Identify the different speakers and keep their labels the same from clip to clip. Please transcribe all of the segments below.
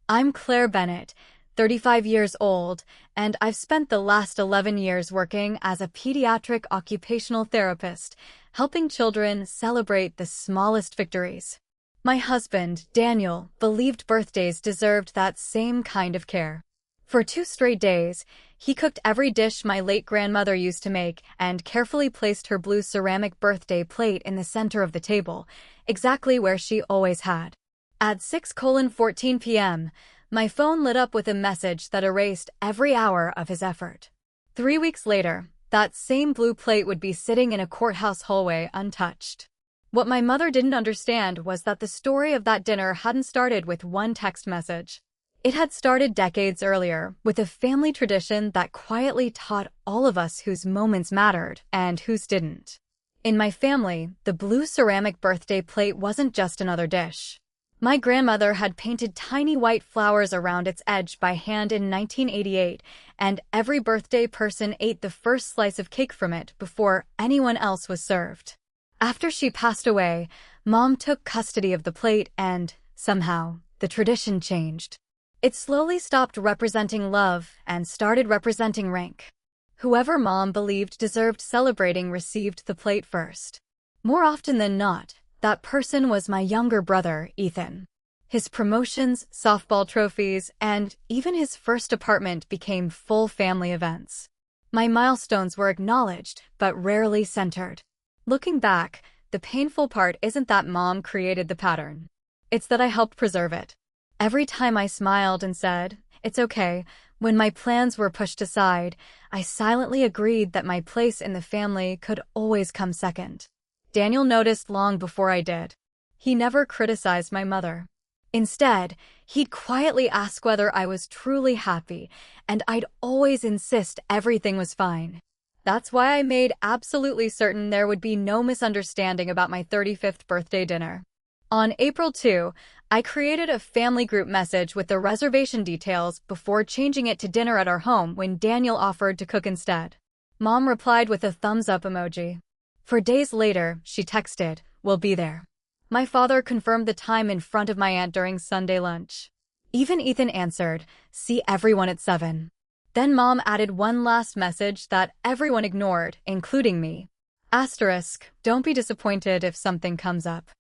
Speaker 1: I'm Claire Bennett, 35 years old, and I've spent the last 11 years working as a pediatric occupational therapist, helping children celebrate the smallest victories. My husband, Daniel, believed birthdays deserved that same kind of care. For 2 straight days, he cooked every dish my late grandmother used to make and carefully placed her blue ceramic birthday plate in the center of the table, exactly where she always had. At 6:14 p.m., my phone lit up with a message that erased every hour of his effort. 3 weeks later, that same blue plate would be sitting in a courthouse hallway untouched. What my mother didn't understand was that the story of that dinner hadn't started with one text message. It had started decades earlier, with a family tradition that quietly taught all of us whose moments mattered and whose didn't. In my family, the blue ceramic birthday plate wasn't just another dish. My grandmother had painted tiny white flowers around its edge by hand in 1988, and every birthday person ate the first slice of cake from it before anyone else was served. After she passed away, Mom took custody of the plate and, somehow, the tradition changed. It slowly stopped representing love and started representing rank. Whoever Mom believed deserved celebrating received the plate first. More often than not, that person was my younger brother, Ethan. His promotions, softball trophies, and even his first apartment became full family events. My milestones were acknowledged, but rarely centered. Looking back, the painful part isn't that Mom created the pattern. It's that I helped preserve it. Every time I smiled and said, "It's okay," when my plans were pushed aside, I silently agreed that my place in the family could always come second. Daniel noticed long before I did. He never criticized my mother. Instead, he'd quietly ask whether I was truly happy, and I'd always insist everything was fine. That's why I made absolutely certain there would be no misunderstanding about my 35th birthday dinner. On April 2, I created a family group message with the reservation details before changing it to dinner at our home when Daniel offered to cook instead. Mom replied with a thumbs-up emoji. For days later, she texted, "We'll be there." My father confirmed the time in front of my aunt during Sunday lunch. Even Ethan answered, "See everyone at 7. Then Mom added one last message that everyone ignored, including me. Asterisk, don't be disappointed if something comes up.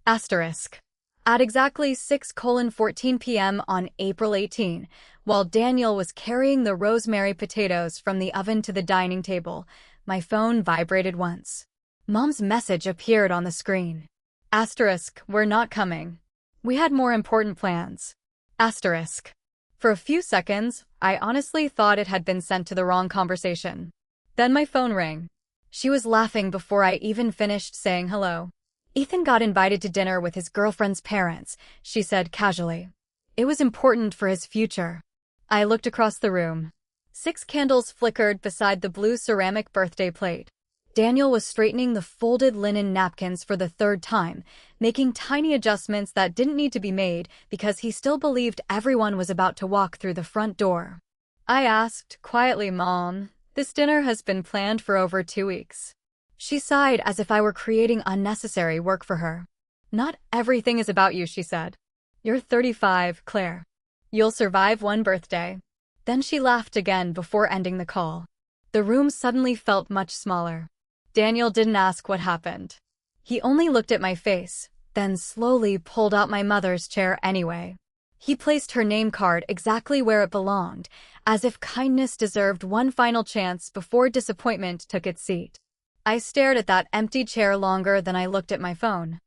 Speaker 1: Asterisk. At exactly 6:14 p.m. on April 18, while Daniel was carrying the rosemary potatoes from the oven to the dining table, my phone vibrated once. Mom's message appeared on the screen. Asterisk, we're not coming. We had more important plans. Asterisk. For a few seconds, I honestly thought it had been sent to the wrong conversation. Then my phone rang. She was laughing before I even finished saying hello. "Ethan got invited to dinner with his girlfriend's parents," she said casually. "It was important for his future." I looked across the room. 6 candles flickered beside the blue ceramic birthday plate. Daniel was straightening the folded linen napkins for the 3rd time, making tiny adjustments that didn't need to be made because he still believed everyone was about to walk through the front door. I asked, quietly, "Mom, this dinner has been planned for over 2 weeks. She sighed as if I were creating unnecessary work for her. "Not everything is about you," she said. "You're 35, Claire. You'll survive one birthday." Then she laughed again before ending the call. The room suddenly felt much smaller. Daniel didn't ask what happened. He only looked at my face, then slowly pulled out my mother's chair anyway. He placed her name card exactly where it belonged, as if kindness deserved one final chance before disappointment took its seat. I stared at that empty chair longer than I looked at my phone.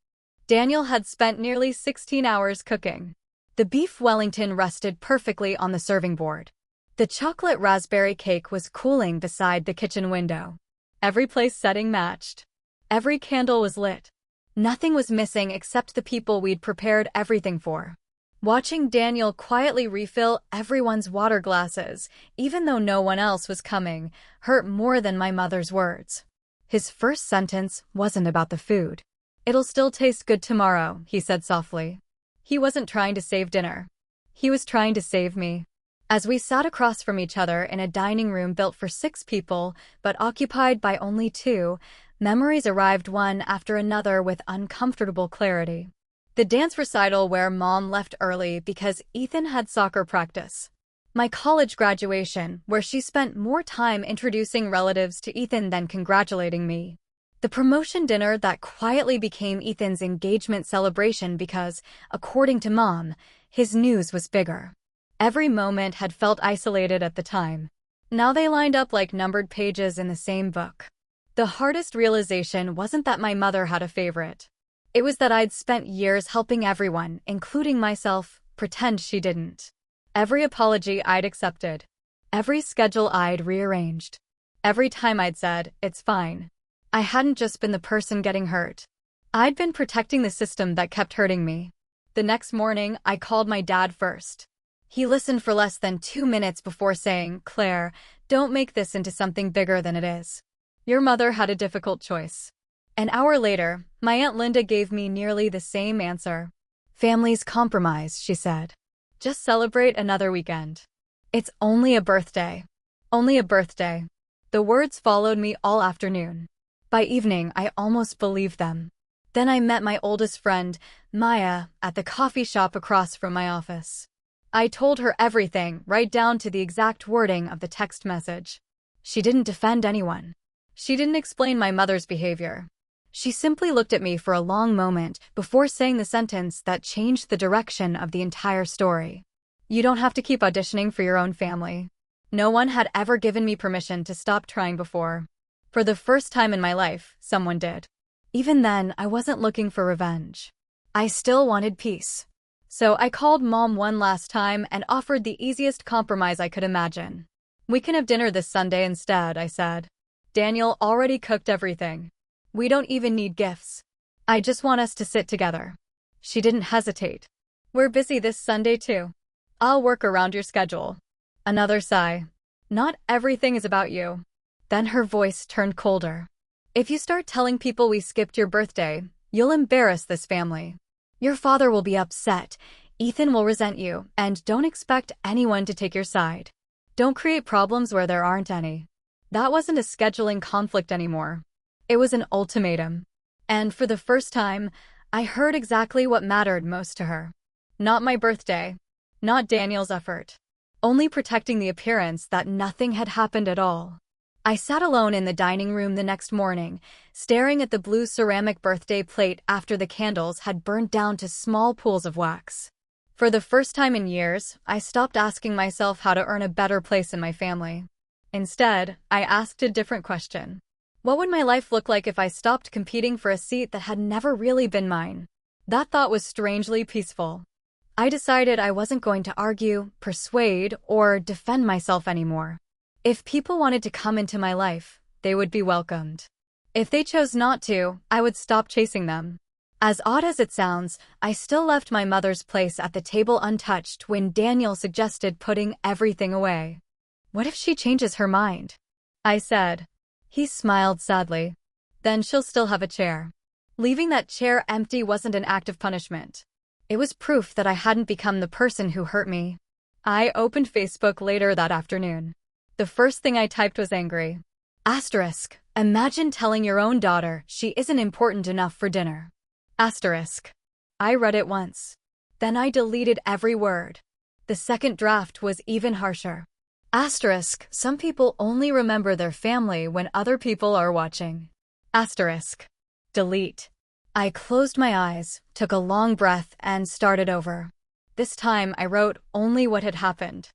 Speaker 1: Daniel had spent nearly 16 hours cooking. The beef Wellington rested perfectly on the serving board. The chocolate raspberry cake was cooling beside the kitchen window. Every place setting matched. Every candle was lit. Nothing was missing except the people we'd prepared everything for. Watching Daniel quietly refill everyone's water glasses, even though no one else was coming, hurt more than my mother's words. His first sentence wasn't about the food. "It'll still taste good tomorrow," he said softly. He wasn't trying to save dinner. He was trying to save me. As we sat across from each other in a dining room built for 6 people, but occupied by only 2, memories arrived one after another with uncomfortable clarity. The dance recital where Mom left early because Ethan had soccer practice. My college graduation, where she spent more time introducing relatives to Ethan than congratulating me. The promotion dinner that quietly became Ethan's engagement celebration because, according to Mom, his news was bigger. Every moment had felt isolated at the time. Now they lined up like numbered pages in the same book. The hardest realization wasn't that my mother had a favorite. It was that I'd spent years helping everyone, including myself, pretend she didn't. Every apology I'd accepted. Every schedule I'd rearranged. Every time I'd said, "It's fine." I hadn't just been the person getting hurt. I'd been protecting the system that kept hurting me. The next morning, I called my dad first. He listened for less than 2 minutes before saying, "Claire, don't make this into something bigger than it is. Your mother had a difficult choice." An hour later, my Aunt Linda gave me nearly the same answer. "Families compromise," she said. "Just celebrate another weekend. It's only a birthday. Only a birthday." The words followed me all afternoon. By evening, I almost believed them. Then I met my oldest friend, Maya, at the coffee shop across from my office. I told her everything, right down to the exact wording of the text message. She didn't defend anyone. She didn't explain my mother's behavior. She simply looked at me for a long moment before saying the sentence that changed the direction of the entire story. "You don't have to keep auditioning for your own family." No one had ever given me permission to stop trying before. For the first time in my life, someone did. Even then, I wasn't looking for revenge. I still wanted peace. So I called Mom one last time and offered the easiest compromise I could imagine. "We can have dinner this Sunday instead," I said. "Daniel already cooked everything. We don't even need gifts. I just want us to sit together." She didn't hesitate. "We're busy this Sunday too. I'll work around your schedule." Another sigh. "Not everything is about you." Then her voice turned colder. "If you start telling people we skipped your birthday, you'll embarrass this family. Your father will be upset, Ethan will resent you, and don't expect anyone to take your side. Don't create problems where there aren't any." That wasn't a scheduling conflict anymore. It was an ultimatum. And for the first time, I heard exactly what mattered most to her. Not my birthday. Not Daniel's effort. Only protecting the appearance that nothing had happened at all. I sat alone in the dining room the next morning, staring at the blue ceramic birthday plate after the candles had burned down to small pools of wax. For the first time in years, I stopped asking myself how to earn a better place in my family. Instead, I asked a different question. What would my life look like if I stopped competing for a seat that had never really been mine? That thought was strangely peaceful. I decided I wasn't going to argue, persuade, or defend myself anymore. If people wanted to come into my life, they would be welcomed. If they chose not to, I would stop chasing them. As odd as it sounds, I still left my mother's place at the table untouched when Daniel suggested putting everything away. "What if she changes her mind?" I said. He smiled sadly. "Then she'll still have a chair." Leaving that chair empty wasn't an act of punishment. It was proof that I hadn't become the person who hurt me. I opened Facebook later that afternoon. The first thing I typed was angry. Asterisk. Imagine telling your own daughter she isn't important enough for dinner. Asterisk. I read it once. Then I deleted every word. The second draft was even harsher. Asterisk. Some people only remember their family when other people are watching. Asterisk. Delete. I closed my eyes, took a long breath, and started over. This time I wrote only what had happened.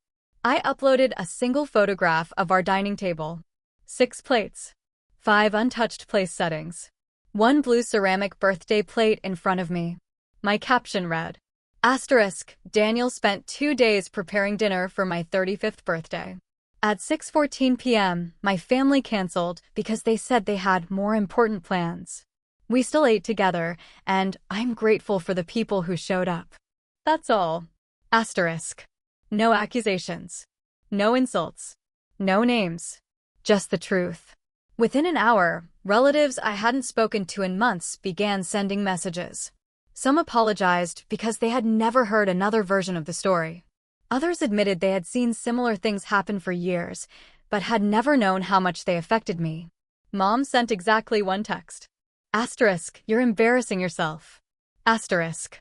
Speaker 1: I uploaded a single photograph of our dining table. 6 plates. 5 untouched place settings. 1 blue ceramic birthday plate in front of me. My caption read, Asterisk, Daniel spent 2 days preparing dinner for my 35th birthday. At 6:14 p.m., my family canceled because they said they had more important plans. We still ate together, and I'm grateful for the people who showed up. That's all. Asterisk. No accusations. No insults. No names. Just the truth. Within an hour, relatives I hadn't spoken to in months began sending messages. Some apologized because they had never heard another version of the story. Others admitted they had seen similar things happen for years, but had never known how much they affected me. Mom sent exactly one text. Asterisk, you're embarrassing yourself. Asterisk.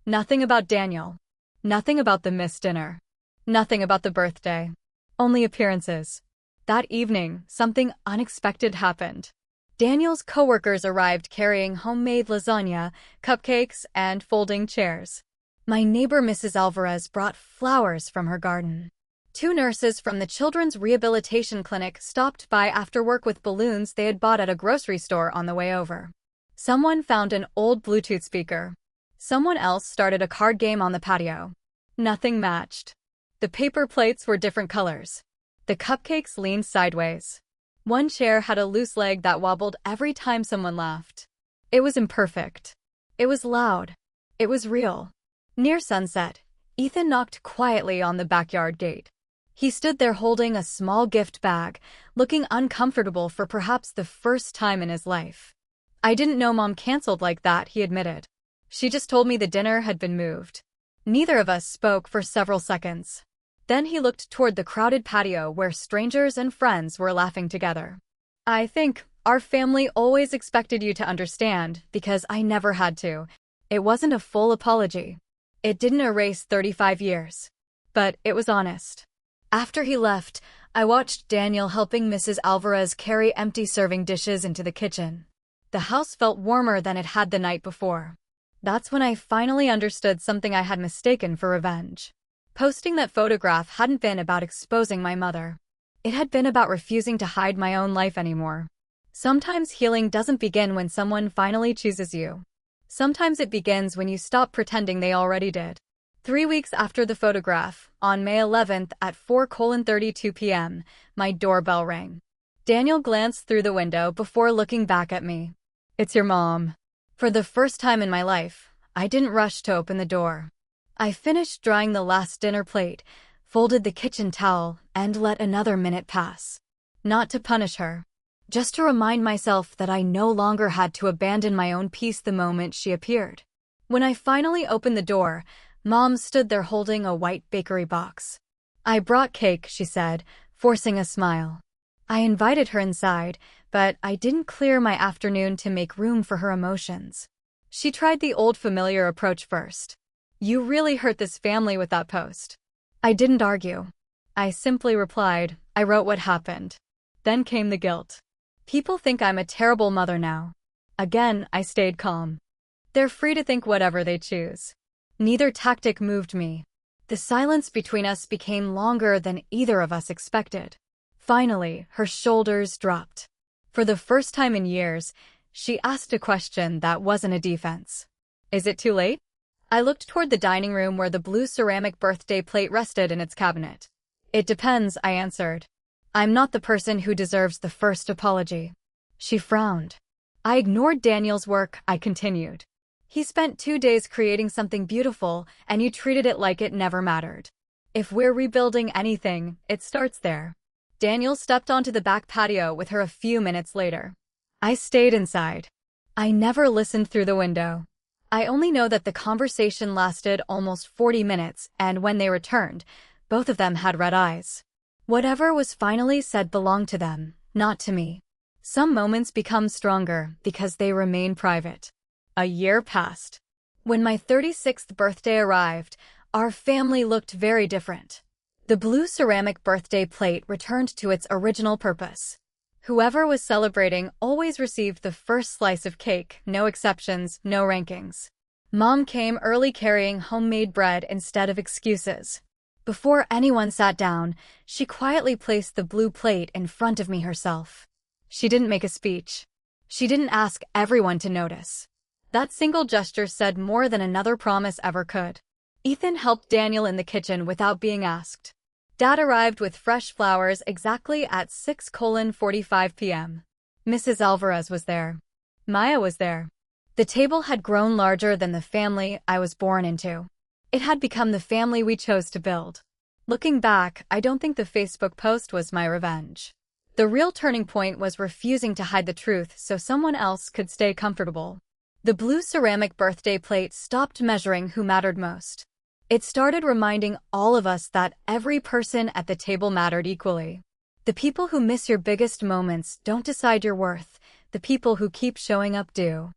Speaker 1: Nothing about Daniel. Nothing about the missed dinner. Nothing about the birthday. Only appearances. That evening, something unexpected happened. Daniel's coworkers arrived carrying homemade lasagna, cupcakes, and folding chairs. My neighbor Mrs. Alvarez brought flowers from her garden. Two nurses from the Children's Rehabilitation Clinic stopped by after work with balloons they had bought at a grocery store on the way over. Someone found an old Bluetooth speaker. Someone else started a card game on the patio. Nothing matched. The paper plates were different colors. The cupcakes leaned sideways. One chair had a loose leg that wobbled every time someone laughed. It was imperfect. It was loud. It was real. Near sunset, Ethan knocked quietly on the backyard gate. He stood there holding a small gift bag, looking uncomfortable for perhaps the first time in his life. I didn't know Mom canceled like that, he admitted. She just told me the dinner had been moved. Neither of us spoke for several seconds. Then he looked toward the crowded patio where strangers and friends were laughing together. I think our family always expected you to understand because I never had to. It wasn't a full apology. It didn't erase 35 years. But it was honest. After he left, I watched Daniel helping Mrs. Alvarez carry empty serving dishes into the kitchen. The house felt warmer than it had the night before. That's when I finally understood something I had mistaken for revenge. Posting that photograph hadn't been about exposing my mother. It had been about refusing to hide my own life anymore. Sometimes healing doesn't begin when someone finally chooses you. Sometimes it begins when you stop pretending they already did. 3 weeks after the photograph, on May 11th at 4:32 p.m., my doorbell rang. Daniel glanced through the window before looking back at me. It's your mom. For the first time in my life, I didn't rush to open the door. I finished drying the last dinner plate, folded the kitchen towel, and let another minute pass. Not to punish her. Just to remind myself that I no longer had to abandon my own peace the moment she appeared. When I finally opened the door, Mom stood there holding a white bakery box. I brought cake, she said, forcing a smile. I invited her inside, but I didn't clear my afternoon to make room for her emotions. She tried the old familiar approach first. You really hurt this family with that post. I didn't argue. I simply replied, I wrote what happened. Then came the guilt. People think I'm a terrible mother now. Again, I stayed calm. They're free to think whatever they choose. Neither tactic moved me. The silence between us became longer than either of us expected. Finally, her shoulders dropped. For the first time in years, she asked a question that wasn't a defense. Is it too late? I looked toward the dining room where the blue ceramic birthday plate rested in its cabinet. It depends, I answered. I'm not the person who deserves the first apology. She frowned. I ignored Daniel's work, I continued. He spent 2 days creating something beautiful, and you treated it like it never mattered. If we're rebuilding anything, it starts there. Daniel stepped onto the back patio with her a few minutes later. I stayed inside. I never listened through the window. I only know that the conversation lasted almost 40 minutes, and when they returned, both of them had red eyes. Whatever was finally said belonged to them, not to me. Some moments become stronger because they remain private. A year passed. When my 36th birthday arrived, our family looked very different. The blue ceramic birthday plate returned to its original purpose. Whoever was celebrating always received the first slice of cake, no exceptions, no rankings. Mom came early carrying homemade bread instead of excuses. Before anyone sat down, she quietly placed the blue plate in front of me herself. She didn't make a speech. She didn't ask everyone to notice. That single gesture said more than another promise ever could. Ethan helped Daniel in the kitchen without being asked. Dad arrived with fresh flowers exactly at 6:45 p.m. Mrs. Alvarez was there. Maya was there. The table had grown larger than the family I was born into. It had become the family we chose to build. Looking back, I don't think the Facebook post was my revenge. The real turning point was refusing to hide the truth so someone else could stay comfortable. The blue ceramic birthday plate stopped measuring who mattered most. It started reminding all of us that every person at the table mattered equally. The people who miss your biggest moments don't decide your worth. The people who keep showing up do.